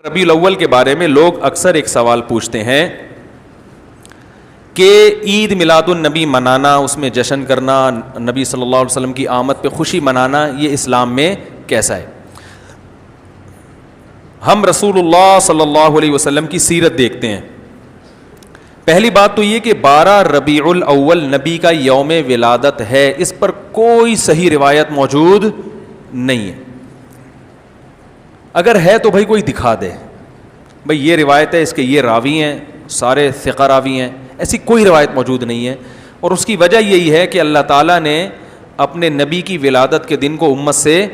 ربیع الاول کے بارے میں لوگ اکثر ایک سوال پوچھتے ہیں کہ عید میلاد النبی منانا، اس میں جشن کرنا، نبی صلی اللہ علیہ وسلم کی آمد پہ خوشی منانا، یہ اسلام میں کیسا ہے؟ ہم رسول اللہ صلی اللہ علیہ وسلم کی سیرت دیکھتے ہیں. پہلی بات تو یہ کہ 12 ربیع الاول نبی کا یوم ولادت ہے، اس پر کوئی صحیح روایت موجود نہیں ہے. اگر ہے تو بھائی کوئی دکھا دے، بھائی یہ روایت ہے، اس کے یہ راوی ہیں، سارے ثقہ راوی ہیں. ایسی کوئی روایت موجود نہیں ہے، اور اس کی وجہ یہی ہے کہ اللہ تعالیٰ نے اپنے نبی کی ولادت کے دن کو امت سے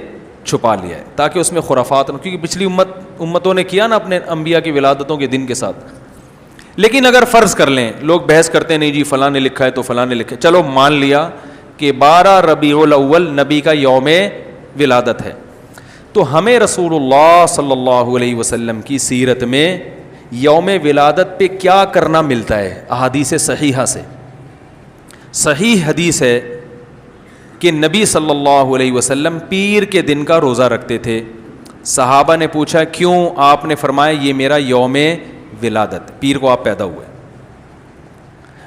چھپا لیا ہے تاکہ اس میں خرافات نہ، کیونکہ پچھلی امتوں نے کیا نا اپنے انبیاء کی ولادتوں کے دن کے ساتھ. لیکن اگر فرض کر لیں، لوگ بحث کرتے نہیں جی فلاں نے لکھا ہے تو فلاں نے لکھا ہے، چلو مان لیا کہ 12 ربیع الاول نبی کا یوم ولادت ہے، تو ہمیں رسول اللہ صلی اللہ علیہ وسلم کی سیرت میں یوم ولادت پہ کیا کرنا ملتا ہے؟ احادیث صحیحہ سے صحیح حدیث ہے کہ نبی صلی اللہ علیہ وسلم پیر کے دن کا روزہ رکھتے تھے. صحابہ نے پوچھا کیوں؟ آپ نے فرمایا یہ میرا یوم ولادت، پیر کو آپ پیدا ہوئے.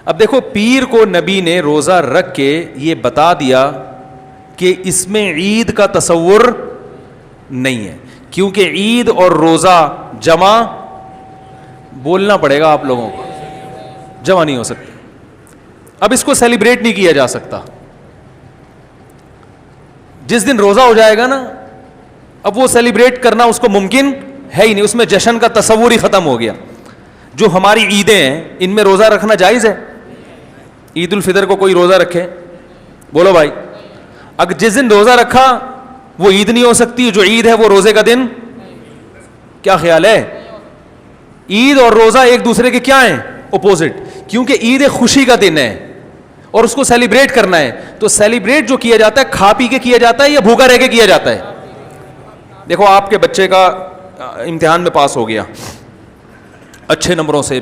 اب دیکھو، پیر کو نبی نے روزہ رکھ کے یہ بتا دیا کہ اس میں عید کا تصور نہیں ہے، کیونکہ عید اور روزہ جمع، بولنا پڑے گا آپ لوگوں کو، جمع نہیں ہو سکتے. اب اس کو سیلیبریٹ نہیں کیا جا سکتا. جس دن روزہ ہو جائے گا نا، اب وہ سیلیبریٹ کرنا اس کو ممکن ہے ہی نہیں، اس میں جشن کا تصور ہی ختم ہو گیا. جو ہماری عیدیں ہیں ان میں روزہ رکھنا جائز ہے؟ عید الفطر کو کوئی روزہ رکھے؟ بولو بھائی. اگر جس دن روزہ رکھا وہ عید نہیں ہو سکتی، جو عید ہے وہ روزے کا دن. کیا خیال ہے؟ عید اور روزہ ایک دوسرے کے کیا ہیں؟ اپوزٹ. کیونکہ عید ایک خوشی کا دن ہے اور اس کو سیلیبریٹ کرنا ہے، تو سیلیبریٹ جو کیا جاتا ہے کھا پی کے کیا جاتا ہے یا بھوکا رہ کے کیا جاتا ہے؟ دیکھو، آپ کے بچے کا امتحان میں پاس ہو گیا اچھے نمبروں سے،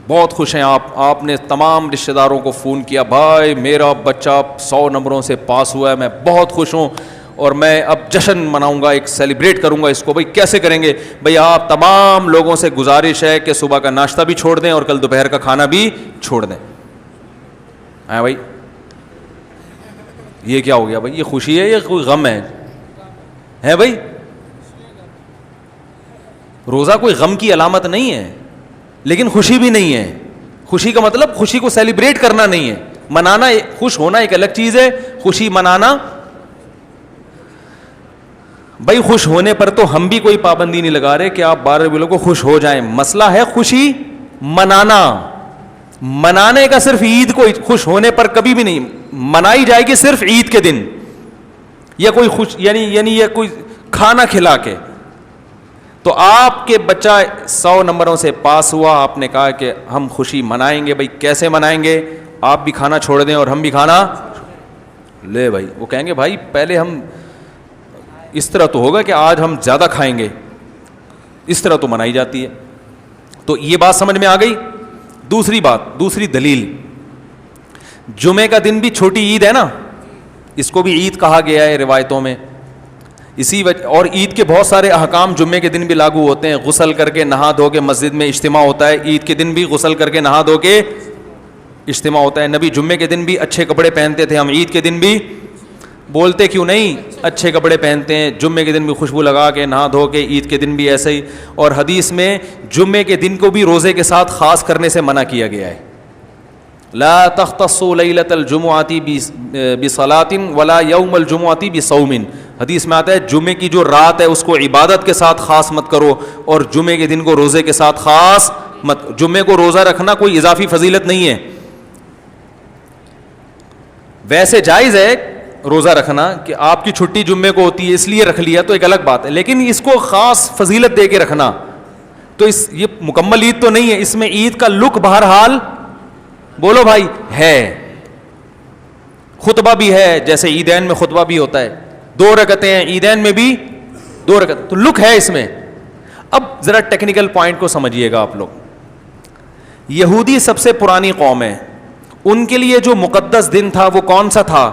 بہت خوش ہیں آپ نے تمام رشتہ داروں کو فون کیا، بھائی میرا بچہ 100 نمبروں سے پاس ہوا ہے، میں بہت خوش ہوں اور میں اب جشن مناؤں گا، ایک سیلیبریٹ کروں گا اس کو. بھائی کیسے کریں گے؟ بھائی آپ تمام لوگوں سے گزارش ہے کہ صبح کا ناشتہ بھی چھوڑ دیں اور کل دوپہر کا کھانا بھی چھوڑ دیں. ہاں بھائی، یہ کیا ہو گیا بھائی؟ یہ خوشی ہے یا کوئی غم ہے بھائی؟ روزہ کوئی غم کی علامت نہیں ہے، لیکن خوشی بھی نہیں ہے. خوشی کا مطلب خوشی کو سیلیبریٹ کرنا نہیں ہے، منانا. خوش ہونا ایک الگ چیز ہے، خوشی منانا. بھائی خوش ہونے پر تو ہم بھی کوئی پابندی نہیں لگا رہے کہ آپ 12 ربیع الاول کو خوش ہو جائیں. مسئلہ ہے خوشی منانا. منانے کا صرف عید کو خوش ہونے پر کبھی بھی نہیں منائی جائے گی، صرف عید کے دن یا کوئی خوش یعنی یہ کوئی کھانا کھلا کے. تو آپ کے بچہ 100 نمبروں سے پاس ہوا، آپ نے کہا کہ ہم خوشی منائیں گے. بھائی کیسے منائیں گے؟ آپ بھی کھانا چھوڑ دیں اور ہم بھی کھانا لے. بھائی وہ کہیں گے بھائی پہلے ہم اس طرح تو ہوگا کہ آج ہم زیادہ کھائیں گے، اس طرح تو منائی جاتی ہے. تو یہ بات سمجھ میں آ گئی. دوسری بات، دوسری دلیل، جمعے کا دن بھی چھوٹی عید ہے نا، اس کو بھی عید کہا گیا ہے روایتوں میں. اسی وجہ، اور عید کے بہت سارے احکام جمعے کے دن بھی لاگو ہوتے ہیں. غسل کر کے نہا دھو کے مسجد میں اجتماع ہوتا ہے، عید کے دن بھی غسل کر کے نہا دھو کے اجتماع ہوتا ہے. نبی جمعے کے دن بھی اچھے کپڑے پہنتے تھے، ہم عید کے دن بھی بولتے کیوں نہیں اچھے کپڑے پہنتے ہیں. جمعے کے دن بھی خوشبو لگا کے نہا دھو کے، عید کے دن بھی ایسے ہی. اور حدیث میں جمعے کے دن کو بھی روزے کے ساتھ خاص کرنے سے منع کیا گیا ہے. لا تختصوا لیلۃ الجمعۃ بصلاۃ ولا یوم الجمعۃ بصوم. حدیث میں آتا ہے جمعے کی جو رات ہے اس کو عبادت کے ساتھ خاص مت کرو، اور جمعے کے دن کو روزے کے ساتھ خاص مت. جمعے کو روزہ رکھنا کوئی اضافی فضیلت نہیں ہے. ویسے جائز ہے روزہ رکھنا کہ آپ کی چھٹی جمعے کو ہوتی ہے اس لیے رکھ لیا، تو ایک الگ بات ہے. لیکن اس کو خاص فضیلت دے کے رکھنا تو یہ مکمل عید تو نہیں ہے. اس میں عید کا لک بہرحال بولو بھائی ہے. خطبہ بھی ہے، جیسے عیدین میں خطبہ بھی ہوتا ہے، 2 رکعتیں ہیں، عیدین میں بھی 2 رکعت، تو لک ہے اس میں. اب ذرا ٹیکنیکل پوائنٹ کو سمجھیے گا آپ لوگ. یہودی سب سے پرانی قوم ہے، ان کے لیے جو مقدس دن تھا وہ کون سا تھا؟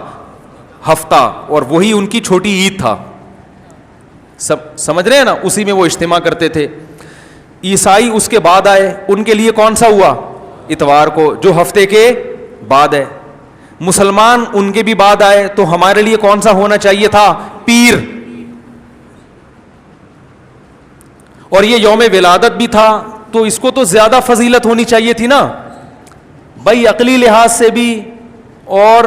ہفتہ، اور وہی ان کی چھوٹی عید تھا. سمجھ رہے ہیں نا؟ اسی میں وہ اجتماع کرتے تھے. عیسائی اس کے بعد آئے, ان کے لیے کون سا ہوا؟ اتوار کو, جو ہفتے کے بعد ہے. مسلمان ان کے بھی بعد آئے, تو ہمارے لیے کون سا ہونا چاہیے تھا؟ پیر. اور یہ یوم ولادت بھی تھا, تو اس کو تو زیادہ فضیلت ہونی چاہیے تھی نا بھائی, عقلی لحاظ سے بھی اور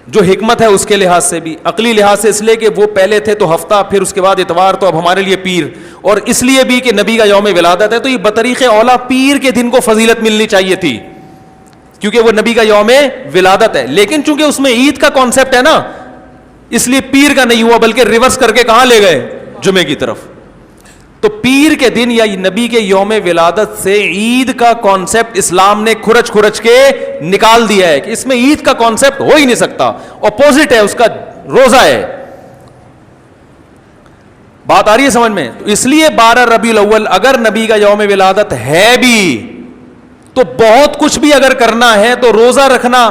جو حکمت ہے اس کے لحاظ سے بھی. عقلی لحاظ سے اس لیے کہ وہ پہلے تھے تو ہفتہ, پھر اس کے بعد اتوار, تو اب ہمارے لیے پیر. اور اس لیے بھی کہ نبی کا یوم ولادت ہے, تو یہ بطریق اولا پیر کے دن کو فضیلت ملنی چاہیے تھی, کیونکہ وہ نبی کا یوم ولادت ہے. لیکن چونکہ اس میں عید کا کانسیپٹ ہے نا, اس لیے پیر کا نہیں ہوا, بلکہ ریورس کر کے کہاں لے گئے؟ جمعے کی طرف. تو پیر کے دن یا نبی کے یوم ولادت سے عید کا کانسیپٹ اسلام نے کھرچ کے نکال دیا ہے کہ اس میں عید کا کانسیپٹ ہو ہی نہیں سکتا, اپوزٹ ہے اس کا, روزہ ہے. بات آ رہی ہے سمجھ میں؟ تو اس لیے 12 ربیع الاول اگر نبی کا یوم ولادت ہے بھی, تو بہت کچھ بھی اگر کرنا ہے تو روزہ رکھنا,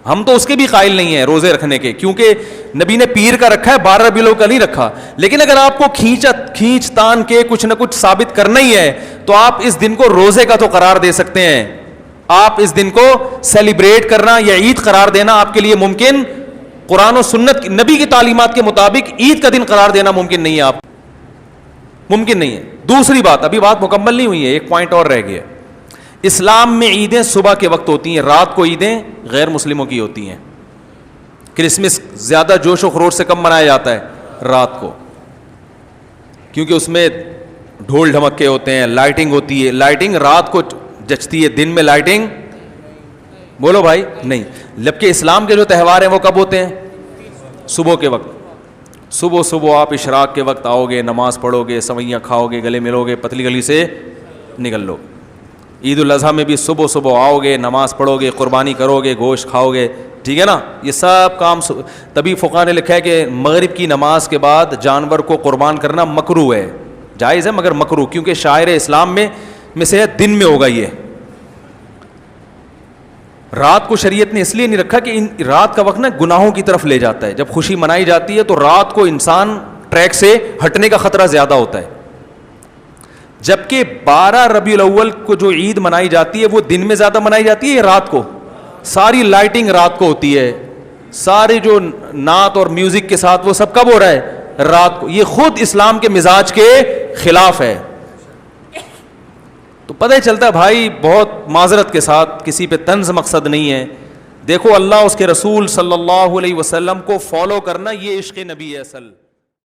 ہم تو اس کے بھی قائل نہیں ہیں روزے رکھنے کے, کیونکہ نبی نے پیر کا رکھا ہے, 12 ربیع الاول کا نہیں رکھا. لیکن اگر آپ کو کھینچ تان کے کچھ نہ کچھ ثابت کرنا ہی ہے, تو آپ اس دن کو روزے کا تو قرار دے سکتے ہیں. آپ اس دن کو سیلیبریٹ کرنا یا عید قرار دینا آپ کے لیے ممکن, قرآن و سنت نبی کی تعلیمات کے مطابق عید کا دن قرار دینا ممکن نہیں ہے, آپ ممکن نہیں ہے. دوسری بات, ابھی بات مکمل نہیں ہوئی ہے, ایک پوائنٹ اور رہ گیا. اسلام میں عیدیں صبح کے وقت ہوتی ہیں, رات کو عیدیں غیر مسلموں کی ہوتی ہیں. کرسمس زیادہ جوش و خروش سے کم منایا جاتا ہے رات کو, کیونکہ اس میں ڈھول ڈھمکے ہوتے ہیں, لائٹنگ ہوتی ہے. لائٹنگ رات کو جچتی ہے, دن میں لائٹنگ بولو بھائی نہیں. جبکہ اسلام کے جو تہوار ہیں وہ کب ہوتے ہیں؟ صبح کے وقت. صبح آپ اشراق کے وقت آؤ گے, نماز پڑھو گے, سوئیاں کھاؤ گے, گلے ملو گے, پتلی گلی سے نکل لو. عید الاضحیٰ میں بھی صبح آؤ گے, نماز پڑھو گے, قربانی کرو گے, گوشت کھاؤ گے, ٹھیک ہے نا. یہ سب کام تبھی فقہاء نے لکھا ہے کہ مغرب کی نماز کے بعد جانور کو قربان کرنا مکروہ ہے, جائز ہے مگر مکروہ, کیونکہ شاعر اسلام میں سے دن میں ہوگا. یہ رات کو شریعت نے اس لیے نہیں رکھا کہ رات کا وقت نا گناہوں کی طرف لے جاتا ہے. جب خوشی منائی جاتی ہے تو رات کو انسان ٹریک سے ہٹنے کا خطرہ زیادہ ہوتا ہے. جبکہ 12 ربیع الاول کو جو عید منائی جاتی ہے وہ دن میں زیادہ منائی جاتی ہے یا رات کو؟ ساری لائٹنگ رات کو ہوتی ہے, سارے جو نعت اور میوزک کے ساتھ وہ سب کب ہو رہا ہے؟ رات کو. یہ خود اسلام کے مزاج کے خلاف ہے. تو پتہ ہی چلتا ہے بھائی, بہت معذرت کے ساتھ, کسی پہ طنز مقصد نہیں ہے. دیکھو اللہ اس کے رسول صلی اللہ علیہ وسلم کو فالو کرنا یہ عشق نبی ہے اصل.